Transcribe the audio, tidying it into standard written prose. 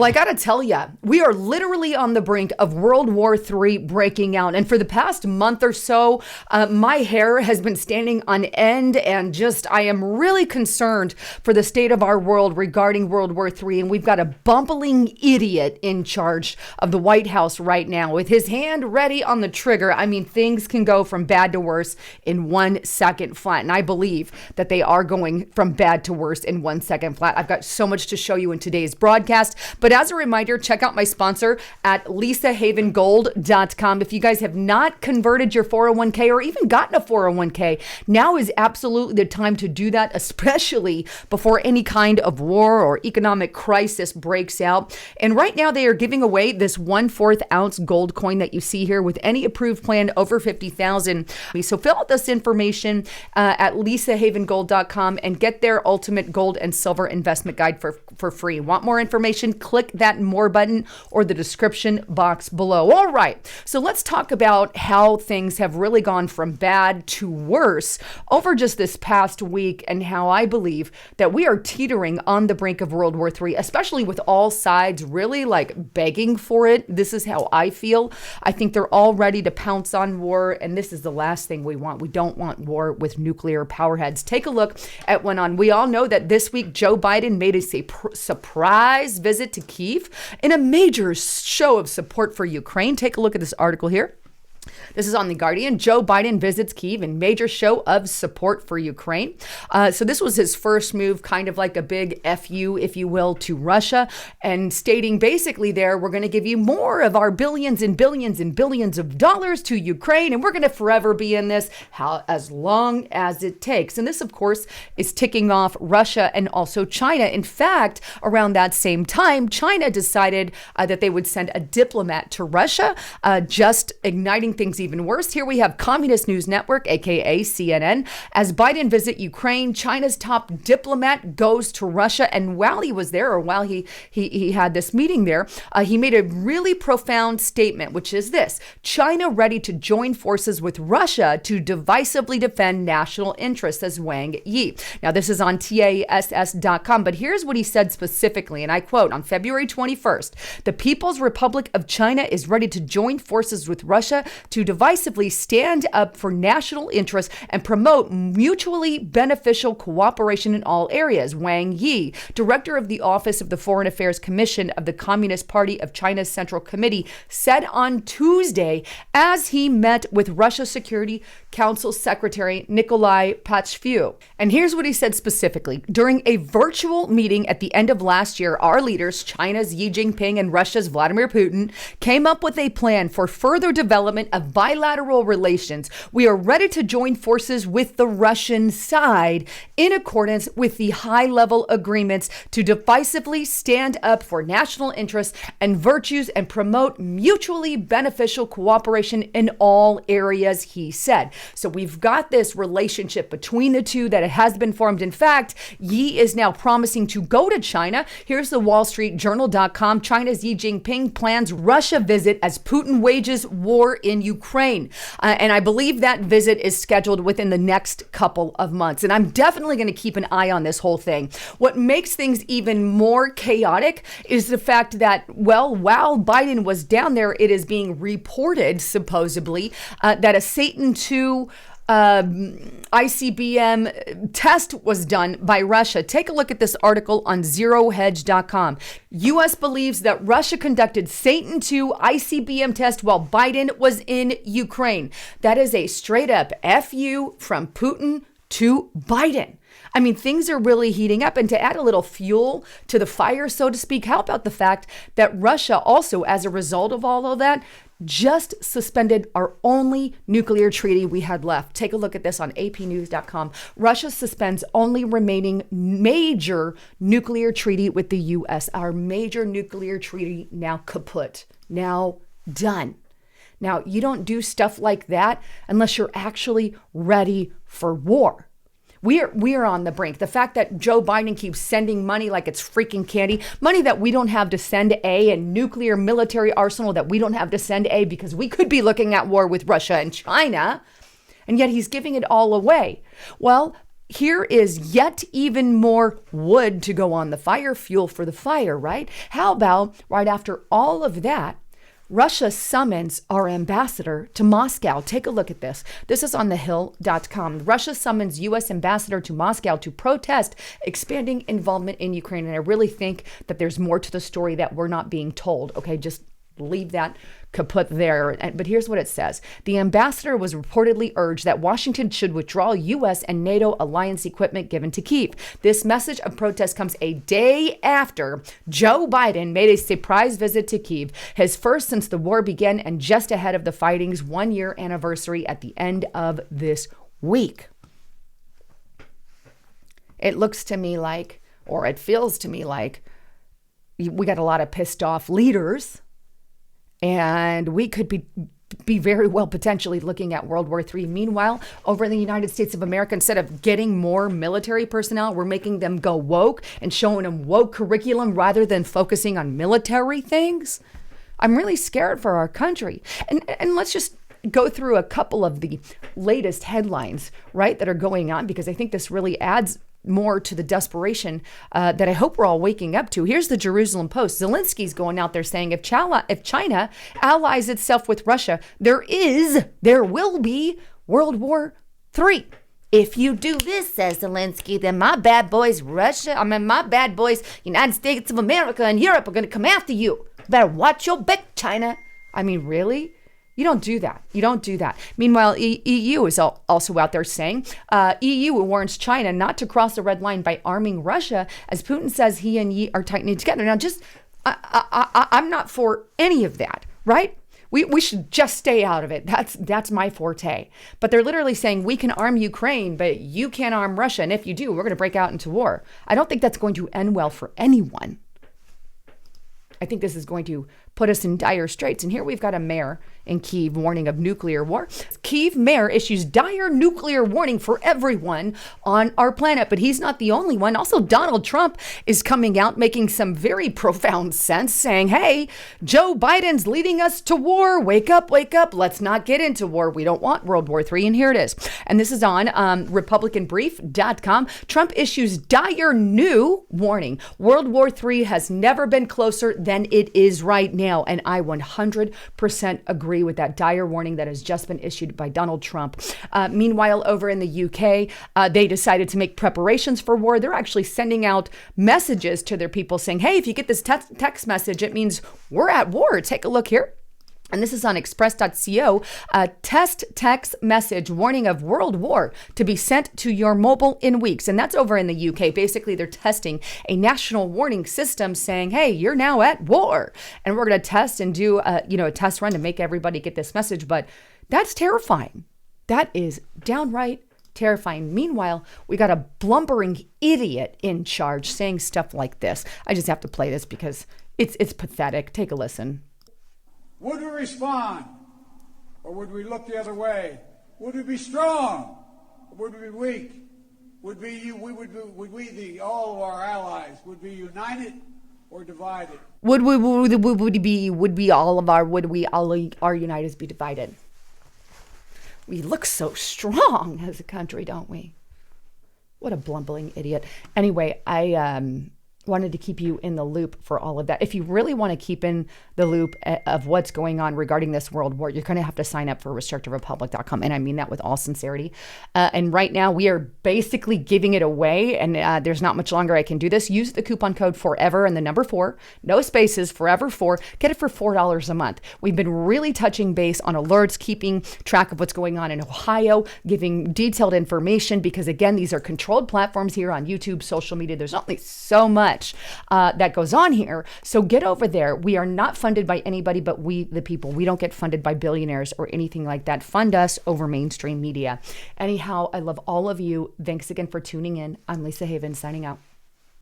Well, I got to tell you, we are literally on the brink of World War III breaking out. And for the past month or so, my hair has been standing on end, and I am really concerned for the state of our world regarding World War III. And we've got a bumbling idiot in charge of the White House right now with his hand ready on the trigger. I mean, things can go from bad to worse in 1 second flat. And I believe that they are going from bad to worse in 1 second flat. I've got so much to show you in today's broadcast. But as a reminder, check out my sponsor at lisahavengold.com. If you guys have not converted your 401k or even gotten a 401k, now is absolutely the time to do that, especially before any kind of war or economic crisis breaks out. And right now they are giving away this 1/4 ounce gold coin that you see here with any approved plan over $50,000. So fill out this information at lisahavengold.com and get their ultimate gold and silver investment guide for free. Want more information? Click that more button or the description box below. All right, so let's talk about how things have really gone from bad to worse over just this past week, and how I believe that we are teetering on the brink of World War III, especially with all sides really begging for it. This is how I feel. I think they're all ready to pounce on war, and this is the last thing we want. We don't want war with nuclear powerheads. Take a look at what on. We all know that this week Joe Biden made a surprise visit to Kyiv in a major show of support for Ukraine. Take a look at this article here. This is on The Guardian. Joe Biden visits Kyiv in major show of support for Ukraine. So this was his first move, kind of like a big FU, if you will, to Russia, and stating basically there, we're going to give you more of our billions and billions and billions of dollars to Ukraine, and we're going to forever be in this as long as it takes. And this, of course, is ticking off Russia and also China. In fact, around that same time, China decided that they would send a diplomat to Russia, just igniting things even worse. Here we have Communist News Network, aka CNN. As Biden visit Ukraine, China's top diplomat goes to Russia, and while he was there, or while he had this meeting there, he made a really profound statement, which is this: China ready to join forces with Russia to divisively defend national interests, says Wang Yi. Now, this is on TASS.com, but here's what he said specifically, and I quote, on February 21st, the People's Republic of China is ready to join forces with Russia to divisively stand up for national interests and promote mutually beneficial cooperation in all areas. Wang Yi, director of the Office of the Foreign Affairs Commission of the Communist Party of China's Central Committee, said on Tuesday as he met with Russia Security Council Secretary Nikolai Patrushev. And here's what he said specifically. During a virtual meeting at the end of last year, our leaders, China's Xi Jinping and Russia's Vladimir Putin, came up with a plan for further development of bilateral relations. We are ready to join forces with the Russian side in accordance with the high-level agreements to decisively stand up for national interests and virtues and promote mutually beneficial cooperation in all areas, he said. So we've got this relationship between the two that has been formed. In fact, Yi is now promising to go to China. Here's the WallStreetJournal.com. China's Xi Jinping plans Russia visit as Putin wages war in Ukraine. And I believe that visit is scheduled within the next couple of months. And I'm definitely going to keep an eye on this whole thing. What makes things even more chaotic is the fact that, well, while Biden was down there, it is being reported, supposedly, that a Satan II ICBM test was done by Russia. Take a look at this article on ZeroHedge.com. U.S. believes that Russia conducted Satan II ICBM test while Biden was in Ukraine. That is a straight up FU from Putin to Biden. I mean, things are really heating up. And to add a little fuel to the fire, so to speak, how about the fact that Russia also, as a result of all of that, just suspended our only nuclear treaty we had left. Take a look at this on apnews.com. Russia suspends only remaining major nuclear treaty with the U.S. Our major nuclear treaty now kaput, now done. Now, you don't do stuff like that unless you're actually ready for war. We are on the brink. The fact that Joe Biden keeps sending money like it's freaking candy, money that we don't have to send and nuclear military arsenal that we don't have to send because we could be looking at war with Russia and China, and yet he's giving it all away. Well, here is yet even more wood to go on the fire, fuel for the fire, right? How about right after all of that, Russia summons our ambassador to Moscow. Take a look at this. This is on thehill.com. Russia summons U.S. ambassador to Moscow to protest expanding involvement in Ukraine. And I really think that there's more to the story that we're not being told. Okay, just leave that kaput there. But here's what it says. The ambassador was reportedly urged that Washington should withdraw U.S. and NATO alliance equipment given to Kyiv. This message of protest comes a day after Joe Biden made a surprise visit to Kyiv, his first since the war began and just ahead of the fighting's one-year anniversary at the end of this week. It looks to me like, or it feels to me like, we got a lot of pissed off leaders. And we could be very well potentially looking at World War III. Meanwhile, over in the United States of America, instead of getting more military personnel, we're making them go woke and showing them woke curriculum rather than focusing on military things. I'm really scared for our country. And let's just go through a couple of the latest headlines, right, that are going on, because I think this really adds more to the desperation that I hope we're all waking up to. Here's the Jerusalem Post. Zelensky's going out there saying if China allies itself with Russia, there will be World War III. If you do this, says Zelensky, then my bad boys United States of America and Europe are going to come after you. Better watch your back, China. I mean, really? You don't do that. You don't do that. Meanwhile, EU is also out there saying, EU warns China not to cross the red line by arming Russia, as Putin says he and Yi are tightening together. Now, I'm not for any of that, right? We should just stay out of it. That's my forte. But they're literally saying we can arm Ukraine, but you can't arm Russia. And if you do, we're going to break out into war. I don't think that's going to end well for anyone. I think this is going to put us in dire straits. And here we've got a mayor in Kyiv warning of nuclear war. Kyiv mayor issues dire nuclear warning for everyone on our planet, but he's not the only one. Also, Donald Trump is coming out making some very profound sense, saying, hey, Joe Biden's leading us to war. Wake up, wake up. Let's not get into war. We don't want World War III. And here it is. And this is on RepublicanBrief.com. Trump issues dire new warning. World War III has never been closer than it is right now. And I 100% agree with that dire warning that has just been issued by Donald Trump. Meanwhile, over in the UK, they decided to make preparations for war. They're actually sending out messages to their people saying, hey, if you get this text message, it means we're at war. Take a look here. And this is on express.co, a test text message warning of world war to be sent to your mobile in weeks. And that's over in the UK. Basically, they're testing a national warning system saying, hey, you're now at war. And we're going to test and do a test run to make everybody get this message. But that's terrifying. That is downright terrifying. Meanwhile, we got a blubbering idiot in charge saying stuff like this. I just have to play this because it's pathetic. Take a listen. Would we respond, or would we look the other way? Would we be strong, or would we be weak? Would all of our allies would be united or divided? Would all our united be divided? We look so strong as a country, don't we? What a blubbering idiot. Anyway, I wanted to keep you in the loop for all of that. If you really want to keep in the loop of what's going on regarding this world war, you're going to have to sign up for restrictedrepublic.com. And I mean that with all sincerity. And right now we are basically giving it away. And there's not much longer I can do this. Use the coupon code FOREVER and the number 4, no spaces, forever4. Get it for $4 a month. We've been really touching base on alerts, keeping track of what's going on in Ohio, giving detailed information, because again, these are controlled platforms here on YouTube, social media. There's only so much that goes on here. So get over there. We are not funded by anybody but we, the people. We don't get funded by billionaires or anything like that. Fund us over mainstream media. Anyhow, I love all of you. Thanks again for tuning in. I'm Lisa Haven signing out.